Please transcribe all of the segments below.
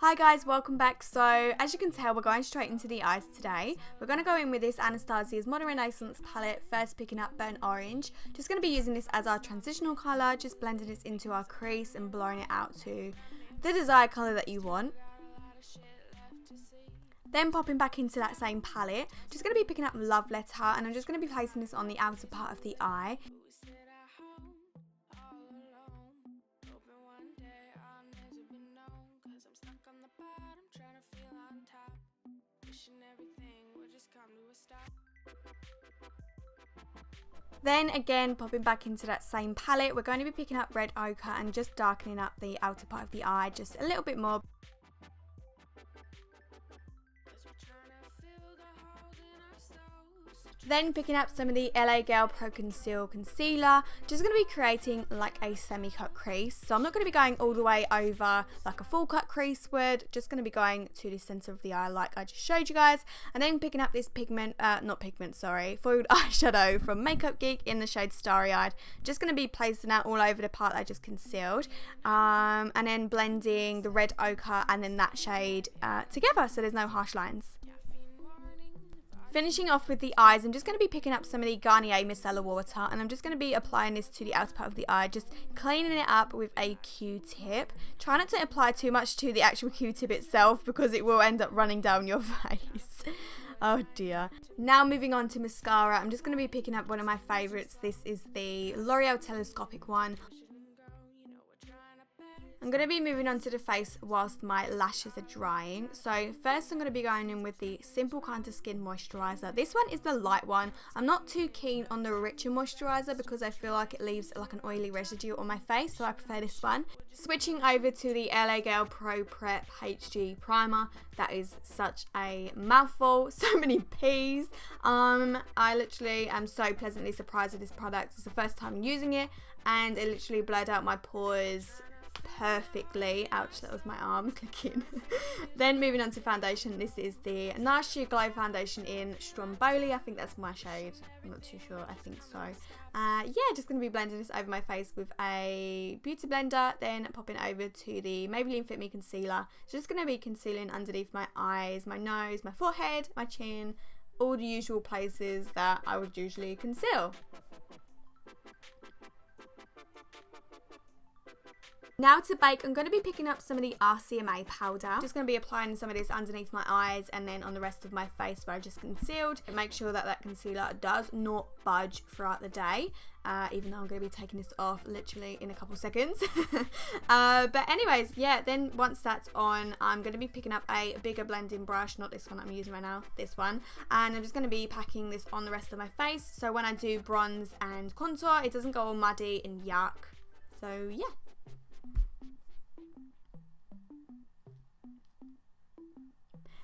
Hi guys, welcome back. So as you can tell, we're going straight into the eyes today. We're going to go in with this Anastasia's Modern Renaissance palette, first picking up Burnt Orange. Just going to be using this as our transitional colour, just blending this into our crease and blowing it out to the desired colour that you want. Then popping back into that same palette, just going to be picking up Love Letter, and I'm just going to be placing this on the outer part of the eye. Then again, popping back into that same palette, we're going to be picking up Red Ochre and just darkening up the outer part of the eye just a little bit more. Then picking up some of the LA Girl Pro Conceal Concealer, just going to be creating like a semi-cut crease. So I'm not going to be going all the way over like a full cut crease would, just going to be going to the centre of the eye like I just showed you guys. And then picking up this foiled eyeshadow from Makeup Geek in the shade Starry Eyed. Just going to be placing that all over the part I just concealed. And then blending the Red Ochre and then that shade together so there's no harsh lines. Finishing off with the eyes, I'm just going to be picking up some of the Garnier Micellar Water, and I'm just going to be applying this to the outer part of the eye, just cleaning it up with a Q-tip. Try not to apply too much to the actual Q-tip itself because it will end up running down your face. Oh dear. Now moving on to mascara, I'm just going to be picking up one of my favourites. This is the L'Oreal telescopic one. I'm going to be moving on to the face whilst my lashes are drying. So first I'm going to be going in with the Simple Kind of Skin Moisturiser. This one is the light one. I'm not too keen on the richer moisturiser because I feel like it leaves like an oily residue on my face, so I prefer this one. Switching over to the LA Girl Pro Prep HG Primer. That is such a mouthful, so many P's. I literally am so pleasantly surprised with this product. It's the first time using it and it literally blurred out my pores perfectly. Ouch, that was my arm clicking. Then moving on to foundation, this is the Nars Sheer Glow foundation in Stromboli. I think that's my shade, I'm not too sure, I think so. Yeah, just going to be blending this over my face with a beauty blender, then popping over to the Maybelline Fit Me concealer. Just going to be concealing underneath my eyes, my nose, my forehead, my chin, all the usual places that I would usually conceal. Now to bake, I'm going to be picking up some of the RCMA powder. Just going to be applying some of this underneath my eyes and then on the rest of my face where I just concealed. And make sure that that concealer does not budge throughout the day, even though I'm going to be taking this off literally in a couple seconds. But anyways, yeah, then once that's on, I'm going to be picking up a bigger blending brush, not this one I'm using right now, this one. And I'm just going to be packing this on the rest of my face, so when I do bronze and contour, it doesn't go all muddy and yuck. So yeah.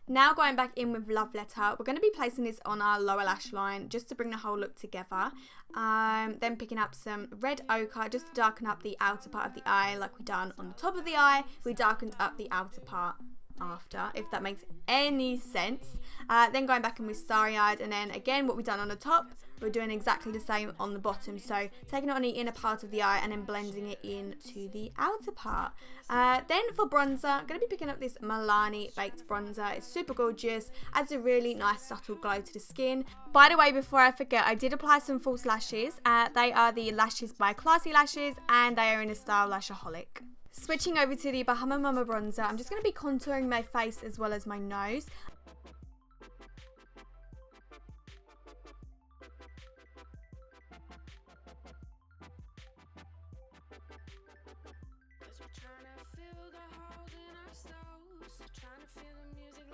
Now going back in with Love Letter, we're going to be placing this on our lower lash line just to bring the whole look together. Then picking up some Red Ochre just to darken up the outer part of the eye like we done on the top of the eye. We darkened up the outer part after, if that makes any sense. Then going back in with Starry Eyed, and then again what we done on the top, we're doing exactly the same on the bottom. So taking it on the inner part of the eye and then blending it into the outer part. Then for bronzer, I'm going to be picking up this Milani Baked Bronzer. It's super gorgeous, adds a really nice subtle glow to the skin. By the way, before I forget, I did apply some false lashes. They are the lashes by Classy Lashes and they are in the style Lashaholic. Switching over to the Bahama bronzer, I'm just going to be contouring my face as well as my nose.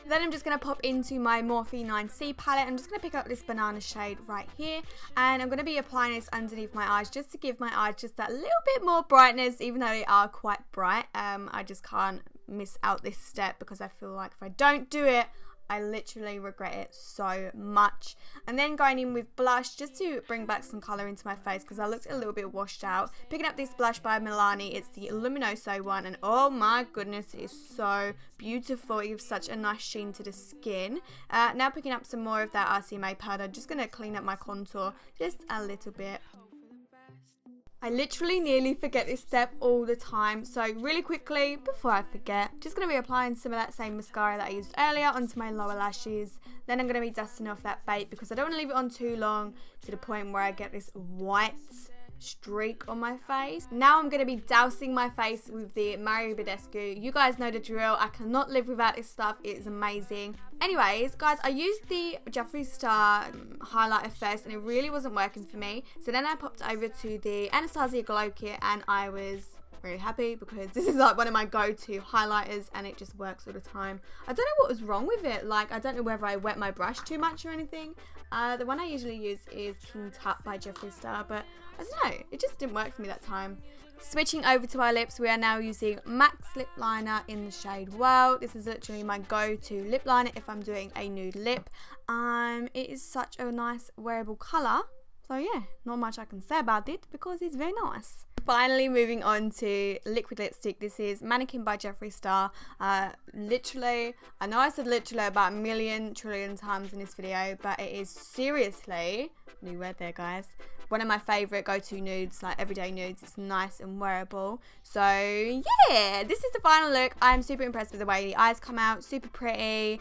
Then I'm just going to pop into my Morphe 9C palette. I'm just going to pick up this banana shade right here. And I'm going to be applying this underneath my eyes just to give my eyes just that little bit more brightness, even though they are quite bright. I just can't miss out this step because I feel like if I don't do it, I literally regret it so much. And then going in with blush just to bring back some colour into my face because I looked a little bit washed out. Picking up this blush by Milani. It's the Luminosso one, and oh my goodness, it is so beautiful. It gives such a nice sheen to the skin. Now picking up some more of that RCMA powder. Just going to clean up my contour just a little bit. I literally nearly forget this step all the time, so really quickly, before I forget, just going to be applying some of that same mascara that I used earlier onto my lower lashes. Then I'm going to be dusting off that bait because I don't want to leave it on too long to the point where I get this white streak on my face. Now I'm going to be dousing my face with the Badescu. You guys know the drill. I cannot live without this stuff. It is amazing. Anyways, guys, I used the Jeffree Star highlighter first and it really wasn't working for me. So then I popped over to the Anastasia Glow Kit and I was really happy because this is like one of my go-to highlighters and it just works all the time. I don't know what was wrong with it. Like, I don't know whether I wet my brush too much or anything. The one I usually use is King Tut by Jeffree Star, but I don't know, it just didn't work for me that time. Switching over to our lips, we are now using MAC lip liner in the shade Whirl. This is literally my go-to lip liner if I'm doing a nude lip. It is such a nice wearable colour. So yeah, not much I can say about it because it's very nice. Finally, moving on to liquid lipstick. This is Maniquin by Jeffree Star. Literally, I know I said literally about a million trillion times in this video, but it is seriously, new word there guys, one of my favourite go-to nudes, like everyday nudes. It's nice and wearable. So yeah, this is the final look. I'm super impressed with the way the eyes come out, super pretty.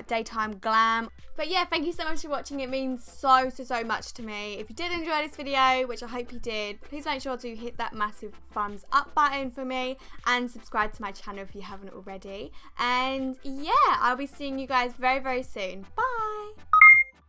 Daytime glam. But yeah, thank you so much for watching. It means so much to me. If you did enjoy this video, which I hope you did, please make sure to hit that massive thumbs up button for me and subscribe to my channel if you haven't already. And yeah, I'll be seeing you guys very soon. Bye.